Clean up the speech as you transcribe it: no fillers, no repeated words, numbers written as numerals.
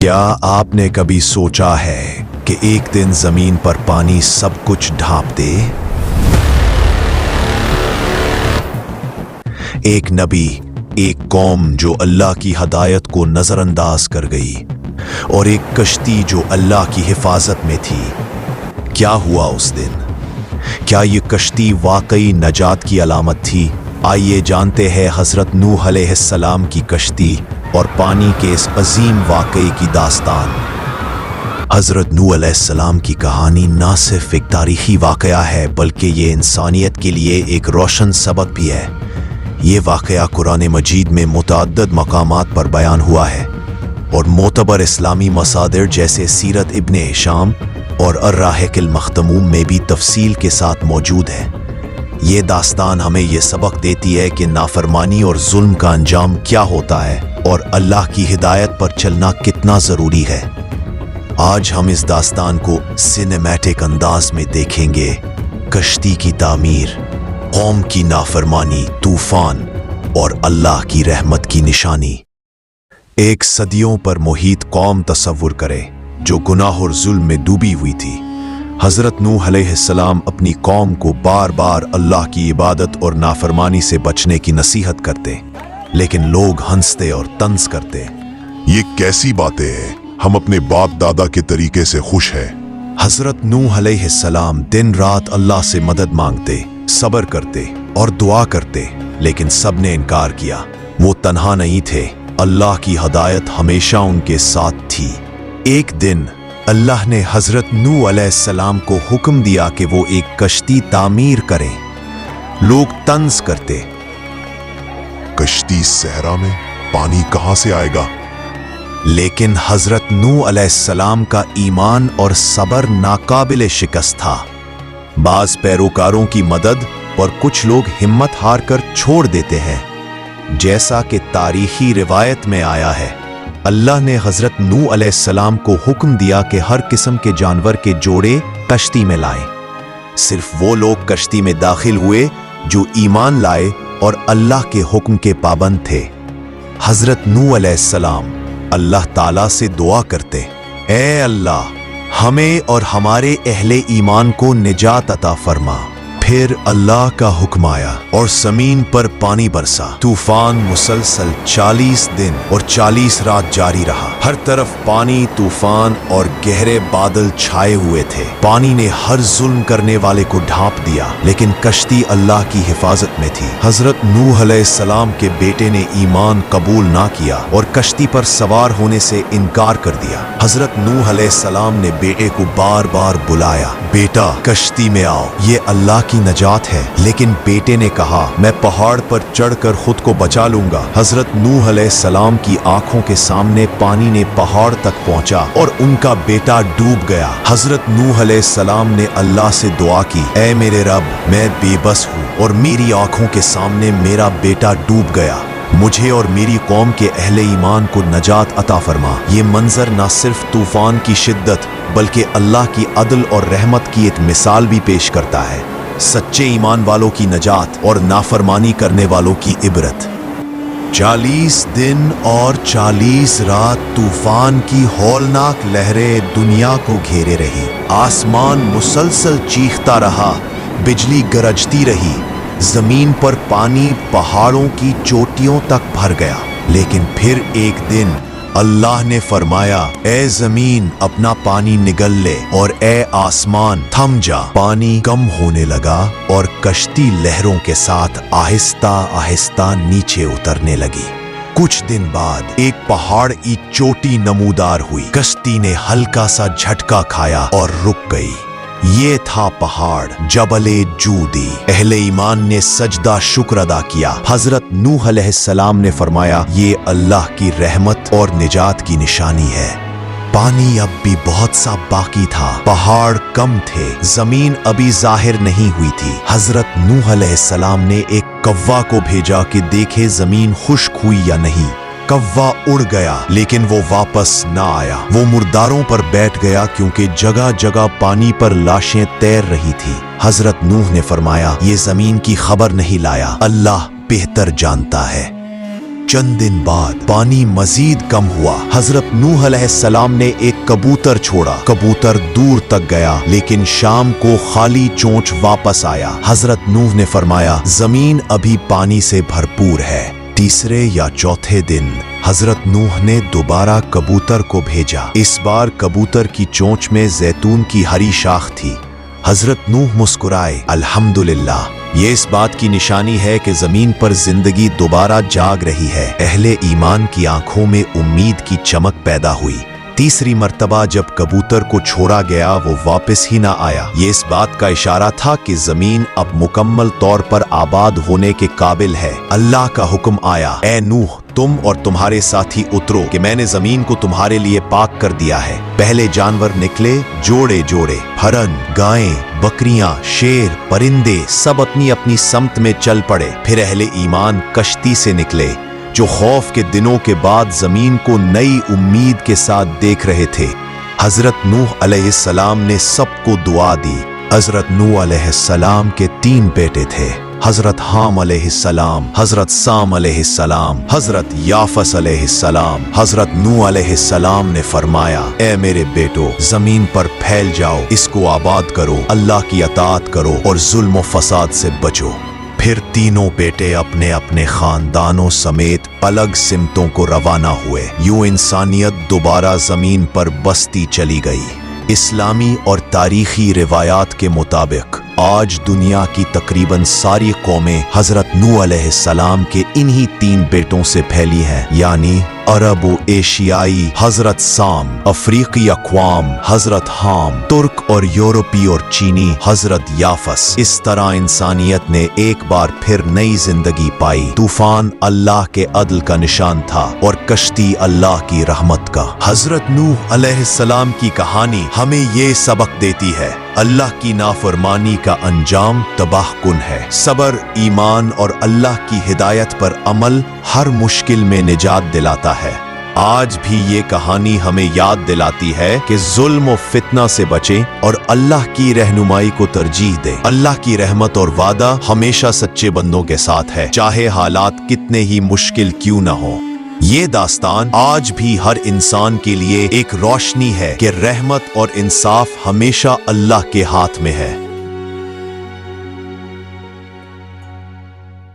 क्या आपने कभी सोचा है कि एक दिन जमीन पर पानी सब कुछ ढांप दे? एक नबी, एक कौम जो अल्लाह की हदायत को नजरअंदाज कर गई, और एक कश्ती जो अल्लाह की हिफाजत में थी। क्या हुआ उस दिन? क्या ये कश्ती वाकई नजात की अलामत थी? आइए जानते हैं हजरत नूह अलैहिस्सलाम की कश्ती और पानी के इस अजीम वाकई की दास्तान। हजरत नूह अलैहिस्सलाम की कहानी ना सिर्फ एक तारीखी वाकया है, बल्कि ये इंसानियत के लिए एक रोशन सबक भी है। ये वाकया कुरान मजीद में मुतअद्दिद मकामात पर बयान हुआ है और मोतबर इस्लामी मसादिर जैसे सीरत इब्ने हिशाम और अर्राहिक़ुल मख्तूम में भी तफसील के साथ मौजूद है। ये दास्तान हमें ये सबक देती है कि नाफरमानी और जुल्म का अंजाम क्या होता है और अल्लाह की हिदायत पर चलना कितना ज़रूरी है। आज हम इस दास्तान को सिनेमैटिक अंदाज में देखेंगे। कश्ती की तामीर, कौम की नाफरमानी, तूफान और अल्लाह की रहमत की निशानी। एक सदियों पर मुहीत कौम तसव्वुर करे जो गुनाह और जुल्म में डूबी हुई थी। हजरत नूह अलैहिस्सलाम अपनी कौम को बार बार अल्लाह की इबादत और नाफरमानी से बचने की नसीहत करते, लेकिन लोग हंसते और तंज करते। ये कैसी बातें हैं? हम अपने बाप दादा के तरीके से खुश हैं। हजरत नूह अलैहिस्सलाम दिन रात अल्लाह से मदद मांगते, सब्र करते और दुआ करते, लेकिन सब ने इनकार किया। वो तन्हा नहीं थे, अल्लाह की हदायत हमेशा उनके साथ थी। एक दिन अल्लाह ने हजरत नूह अलैहिस्सलाम को हुक्म दिया कि वो एक कश्ती तामीर करें। लोग तंज करते, कश्ती सहरा में, पानी कहां से आएगा? लेकिन हजरत नूह अलैहिस्सलाम का ईमान और सब्र नाकाबिले शिकस्त था। बाज पैरोकारों की मदद पर कुछ लोग हिम्मत हार कर छोड़ देते हैं। जैसा कि तारीखी रिवायत में आया है, अल्लाह ने हजरत नूह अलैहिस्सलाम को हुक्म दिया कि हर किस्म के जानवर के जोड़े कश्ती में लाएं। सिर्फ वो लोग कश्ती में दाखिल हुए जो ईमान लाए और अल्लाह के हुक्म के पाबंद थे। हजरत नूह अलैहिस्सलाम अल्लाह ताला से दुआ करते, ऐ अल्लाह, हमें और हमारे अहले ईमान को निजात अता फरमा। फिर अल्लाह का हुक्म आया और जमीन पर पानी बरसा। तूफान मुसलसल 40 दिन और 40 रात जारी रहा। हर तरफ पानी, तूफान और गहरे बादल छाए हुए थे। पानी ने हर जुल्म करने वाले को ढांप दिया, लेकिन कश्ती अल्लाह की हिफाजत में थी। हजरत नूह अलैहिस्सलाम के बेटे ने ईमान कबूल ना किया और कश्ती पर सवार होने से इनकार कर दिया। हजरत नूह अलैहिस्सलाम ने बेटे को बार बार बुलाया, बेटा कश्ती में आओ, ये अल्लाह की नजात है। लेकिन बेटे ने कहा, मैं पहाड़ पर चढ़कर खुद को बचा लूंगा। हजरत नूह अलैहिस्सलाम की आंखों के सामने पानी ने पहाड़ तक पहुंचा और उनका बेटा डूब गया। हजरत नूह अलैहिस्सलाम ने अल्लाह से दुआ की, ऐ मेरे रब, मैं बेबस हूँ और मेरी आंखों के सामने मेरा बेटा डूब गया। मुझे और मेरी कौम के अहले ईमान को नजात अता फरमा। ये मंजर न सिर्फ तूफान की शिद्दत बल्कि अल्लाह की अदल और रहमत की एक मिसाल भी पेश करता है। सच्चे ईमान वालों की नजात और नाफरमानी करने वालों की इबरत। 40 दिन और 40 रात तूफान की हौलनाक लहरें दुनिया को घेरे रही। आसमान मुसलसल चीखता रहा, बिजली गरजती रही, जमीन पर पानी पहाड़ों की चोटियों तक भर गया। लेकिन फिर एक दिन अल्लाह ने फरमाया, ए जमीन अपना पानी निगल ले और ए आसमान थम जा। पानी कम होने लगा और कश्ती लहरों के साथ आहिस्ता आहिस्ता नीचे उतरने लगी। कुछ दिन बाद एक पहाड़ की चोटी नमूदार हुई। कश्ती ने हल्का सा झटका खाया और रुक गई। ये था पहाड़ जबले जूदी। अहले ईमान ने सजदा शुक्र अदा किया। हजरत नूह अलैहिस्सलाम ने फरमाया, ये अल्लाह की रहमत और निजात की निशानी है। पानी अब भी बहुत सा बाकी था, पहाड़ कम थे, जमीन अभी जाहिर नहीं हुई थी। हजरत नूह अलैहिस्सलाम ने एक कव्वा को भेजा कि देखे जमीन खुश्क हुई या नहीं। कव्वा उड़ गया, लेकिन वो वापस ना आया। वो मुर्दारों पर बैठ गया क्योंकि जगह जगह पानी पर लाशें तैर रही थी। हजरत नूह ने फरमाया, ये जमीन की खबर नहीं लाया, अल्लाह बेहतर जानता है। चंद दिन बाद पानी मजीद कम हुआ। हजरत नूह अलैहिस्सलाम ने एक कबूतर छोड़ा। कबूतर दूर तक गया लेकिन शाम को खाली चोंच वापस आया। हजरत नूह ने फरमाया, जमीन अभी पानी से भरपूर है। तीसरे या चौथे दिन हजरत नूह ने दोबारा कबूतर को भेजा। इस बार कबूतर की चोंच में जैतून की हरी शाख थी। हजरत नूह मुस्कुराए, अल्हम्दुलिल्लाह, ये इस बात की निशानी है कि जमीन पर जिंदगी दोबारा जाग रही है। अहले ईमान की आंखों में उम्मीद की चमक पैदा हुई। तीसरी मर्तबा जब कबूतर को छोड़ा गया वो वापस ही ना आया। ये इस बात का इशारा था कि जमीन अब मुकम्मल तौर पर आबाद होने के काबिल है। अल्लाह का हुक्म आया, ए नूह, तुम और तुम्हारे साथी उतरो कि मैंने जमीन को तुम्हारे लिए पाक कर दिया है। पहले जानवर निकले, जोड़े जोड़े, हरन, गायें, बकरियां, शेर, परिंदे सब अपनी अपनी समत में चल पड़े। फिर अहले ईमान कश्ती से निकले जो खौफ के दिनों के बाद जमीन को नई उम्मीद के साथ देख रहे थे। हजरत नूह अलैहिस्सलाम ने सबको दुआ दी। हजरत नूह अलैहिस्सलाम के 3 बेटे थे, हजरत हाम अलैहिस्सलाम, हजरत साम अलैहिस्सलाम, हजरत याफस अलैहिस्सलाम। हजरत नूह अलैहिस्सलाम ने फरमाया, ए मेरे बेटो, जमीन पर फैल जाओ, इसको आबाद करो, अल्लाह की अताअत करो और जुल्म व फसाद से बचो। फिर तीनों बेटे अपने अपने खानदानों समेत अलग सिमतों को रवाना हुए। यूं इंसानियत दोबारा जमीन पर बसती चली गई। इस्लामी और तारीखी रिवायात के मुताबिक आज दुनिया की तकरीबन सारी कौमें हजरत नूह अलैहिस्सलाम के इन्हीं 3 बेटों से फैली हैं, यानी अरब व एशियाई हजरत साम, अफ्रीकी अक़वाम हजरत हाम, तुर्क और यूरोपी और चीनी हजरत याफस। इस तरह इंसानियत ने एक बार फिर नई जिंदगी पाई। तूफान अल्लाह के अदल का निशान था और कश्ती अल्लाह की रहमत का। हजरत नूह अलैहिस्सलाम की कहानी हमें ये सबक देती है, अल्लाह की नाफरमानी का अंजाम तबाहकुन है। सबर, ईमान और अल्लाह की हिदायत पर अमल हर मुश्किल में निजात दिलाता है। आज भी ये कहानी हमें याद दिलाती है कि जुल्म और फितना से बचें और अल्लाह की रहनुमाई को तरजीह दें। अल्लाह की रहमत और वादा हमेशा सच्चे बंदों के साथ है, चाहे हालात कितने ही मुश्किल क्यों न हो। ये दास्तान आज भी हर इंसान के लिए एक रोशनी है कि रहमत और इंसाफ हमेशा अल्लाह के हाथ में है।